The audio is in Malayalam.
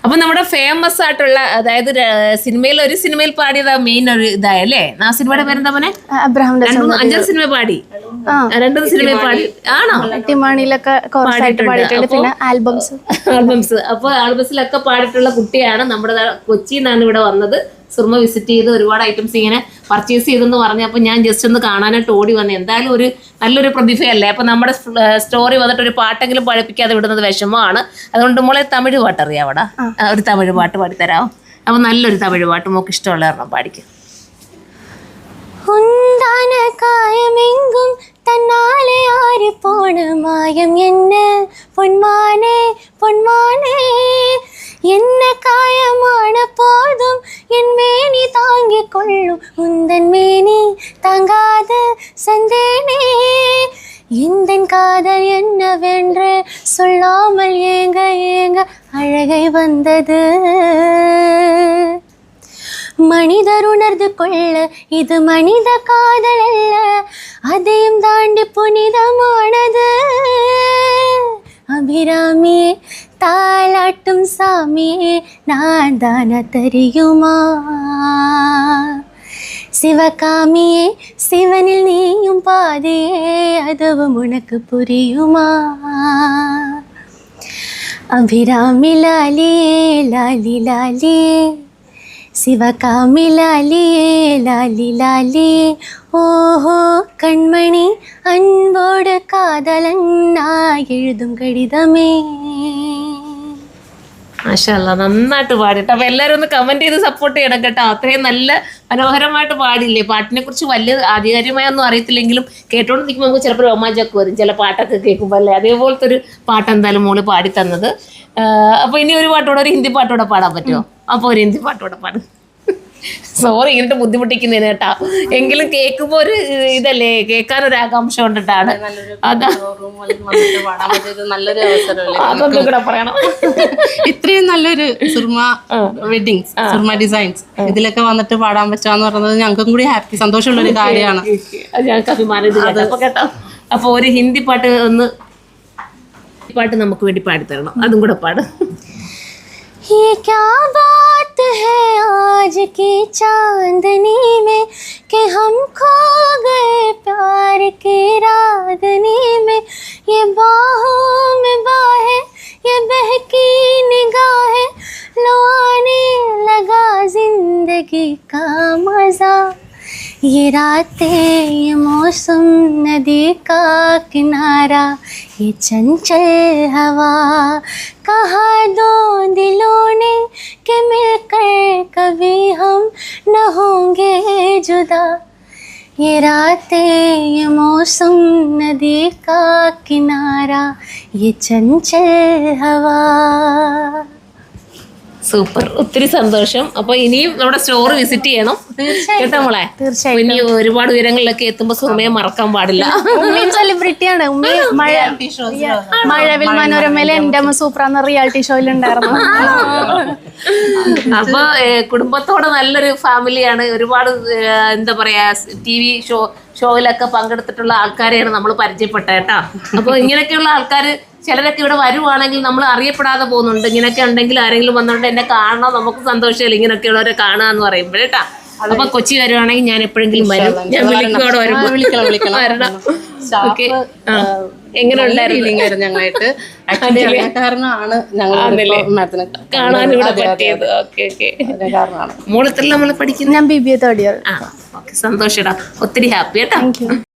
അപ്പൊ നമ്മുടെ ഫേമസ് ആയിട്ടുള്ള അതായത് ഒരു സിനിമയിൽ പാടിയത് മെയിൻ ഒരു ഇതായല്ലേ. ആ സിനിമയുടെ പേരെന്താ മോനെ? അഞ്ചാറ് സിനിമ പാടി, രണ്ടു സിനിമ പാടി ആണോ? പാടിയിട്ടുണ്ട്. പിന്നെ ആൽബംസ്. അപ്പൊ ആൽബംസിലൊക്കെ പാടിയിട്ടുള്ള കുട്ടിയാണ്. നമ്മുടെ കൊച്ചിയിൽ നിന്നാണ് ഇവിടെ വന്നത്. സുർമ വിസിറ്റ് ചെയ്ത് ഒരുപാട് ഐറ്റംസ് ഇങ്ങനെ പർച്ചേസ് ചെയ്തെന്ന് പറഞ്ഞപ്പോൾ ഞാൻ ജസ്റ്റ് ഒന്ന് കാണാനായിട്ട് ഓടി വന്നു. എന്തായാലും ഒരു നല്ലൊരു പ്രതിഭയല്ലേ. അപ്പം നമ്മുടെ സ്റ്റോറി വന്നിട്ട് ഒരു പാട്ടെങ്കിലും പഠിപ്പിക്കാതെ വിടുന്നത് വിഷമമാണ്. അതുകൊണ്ട് മോളെ തമിഴ് പാട്ട് അറിയാം അവിടെ? ഒരു തമിഴ് പാട്ട് പാടിത്തരാമോ? അപ്പം നല്ലൊരു തമിഴ് പാട്ട് മോക്ക് ഇഷ്ടമുള്ള ഒരെണ്ണം പാടിക്കും. உண்டான காயமெங்கும் தன்னாலே ஆறி போன மாயம் என்ன பொன்மானே பொன்மானே, என்ன காயமான போதும் என் மேனி தாங்கிக் கொள்ளும் உந்தன் மேனி தாங்காது சந்தேனே, இந்தன் காதல் என்னவென்று சொல்லாமல் ஏங்க ஏங்க அழகை வந்தது. மனிதர் உணர்ந்து கொள்ள இது மனித காதல் அல்ல, அதையும் தாண்டி புனிதமானது. அபிராமியே தாலாட்டும் சாமியே நான் தான தெரியுமா, சிவகாமியே சிவனில் நீயும் பாதியே அதுவும் உனக்கு புரியுமா. அபிராமி லாலியே லாலி லாலியே, சிவகாமி லாலியே லாலி லாலியே, ஓஹோ கண்மணி அன்போடு காதலன் நான் எழுதும் கடிதமே. മാഷാഅല്ലാ, നന്നായിട്ട് പാടിട്ടോ. അപ്പൊ എല്ലാവരും ഒന്ന് കമന്റ് ചെയ്ത് സപ്പോർട്ട് ചെയ്യണം കേട്ടോ. അത്രയും നല്ല മനോഹരമായിട്ട് പാടില്ലേ. പാട്ടിനെ കുറിച്ച് വലിയ ആധികാരികമായൊന്നും അറിയത്തില്ലെങ്കിലും കേട്ടോണ്ട് നിൽക്കുമ്പോൾ നമുക്ക് ചിലപ്പോൾ രോമാഞ്ചൊക്കെ വരും ചില പാട്ടൊക്കെ കേൾക്കുമ്പോൾ അല്ലേ. അതേപോലത്തെ ഒരു പാട്ട് എന്തായാലും മോള് പാടി തന്നത്. അപ്പൊ ഇനി ഒരു പാട്ടോടെ, ഒരു ഹിന്ദി പാട്ടോടെ പാടാൻ പറ്റുമോ? അപ്പൊ ഒരു ഹിന്ദി പാട്ടോടെ പാടും. സോറി ഇങ്ങോട്ട് ബുദ്ധിമുട്ടിക്കുന്നതിന് കേട്ടാ. എങ്കിലും കേൾക്കുമ്പോ ഒരു ഇതല്ലേ, കേൾക്കാനൊരു ആകാംക്ഷ കൊണ്ടിട്ടാണ്. നല്ലൊരു അവസരമല്ലേ അതൊന്നും കൂടെ പറയണം. ഇത്രയും നല്ലൊരു സുർമ വെഡിങ്സ്, സുർമ ഡിസൈൻസ് ഇതിലൊക്കെ വന്നിട്ട് പാടാൻ പറ്റാന്ന് പറയുന്നത് ഞങ്ങൾക്കും കൂടി ഹാപ്പി, സന്തോഷമുള്ള ഒരു കാര്യമാണ്. ഞങ്ങൾക്ക് അഭിമാനം കേട്ടോ. അപ്പൊ ഒരു ഹിന്ദി പാട്ട് പാട്ട് നമുക്ക് വേണ്ടി പാടിത്തരണം. അതും കൂടെ പാട്. ये क्या बात है आज की चांदनी में कि हम खो गए प्यार की रागनी में, ये बाहों में बाहें ये बहकी निगाहें, लो आने लगा जिंदगी का मजा, ये रातें ये मौसम नदी का किनारा, ये चंचल हवा, कहा दो दिलों ने कि मिलकर कभी हम न होंगे जुदा, ये रातें ये मौसम नदी का किनारा, ये चंचल हवा. സൂപ്പർ, ഒത്തിരി സന്തോഷം. അപ്പൊ ഇനിയും നമ്മുടെ സ്റ്റോർ വിസിറ്റ് ചെയ്യണം കേട്ടോ മോളെ. ഇനി ഒരുപാട് ഉയരങ്ങളിലൊക്കെ എത്തുമ്പോ സുമയെ മറക്കാൻ പാടില്ല. ഉമ്മയും സെലിബ്രിറ്റിയാണ്. ഉമ്മ മഴവിൽ മനോരമയിലെ എന്റെ അമ്മ സൂപ്പർ എന്ന റിയാലിറ്റി ഷോയിലുണ്ടായിരുന്നു. അപ്പൊ കുടുംബത്തോടെ നല്ലൊരു ഫാമിലിയാണ്. ഒരുപാട് എന്താ പറയാ TV ഷോയിലൊക്കെ പങ്കെടുത്തിട്ടുള്ള ആൾക്കാരെയാണ് നമ്മൾ പരിചയപ്പെട്ടത് കേട്ടോ. അപ്പൊ ഇങ്ങനെയൊക്കെയുള്ള ആൾക്കാര് ചിലരൊക്കെ ഇവിടെ വരുവാണെങ്കിൽ നമ്മൾ അറിയപ്പെടാതെ പോകുന്നുണ്ട്. ഇങ്ങനെയൊക്കെ ഉണ്ടെങ്കിൽ ആരെങ്കിലും വന്നുകൊണ്ട് എന്നെ കാണണം, നമുക്ക് സന്തോഷമില്ല ഇങ്ങനെയൊക്കെയുള്ളവരെ കാണാന്ന് പറയുമ്പോൾ കേട്ടാ. അപ്പൊ കൊച്ചി വരുവാണെങ്കിൽ ഞാൻ എപ്പോഴെങ്കിലും വരും, ഞാൻ വിളിക്കോടെ വരണം. ഓക്കെ, എങ്ങനെ ഉണ്ടായിരുന്നു ഞങ്ങളായിട്ട് കാരണമാണ് ഞങ്ങൾ കാണാനിവിടെ പറ്റിയത്. ഓക്കെ ഓക്കെ, മോളെത്രല്ല നമ്മള് പഠിക്കുന്നത്? ഞാൻ BBA തേർഡ് ഇയർ. ഓക്കെ, സന്തോഷടാ, ഒത്തിരി ഹാപ്പി കേട്ടോ.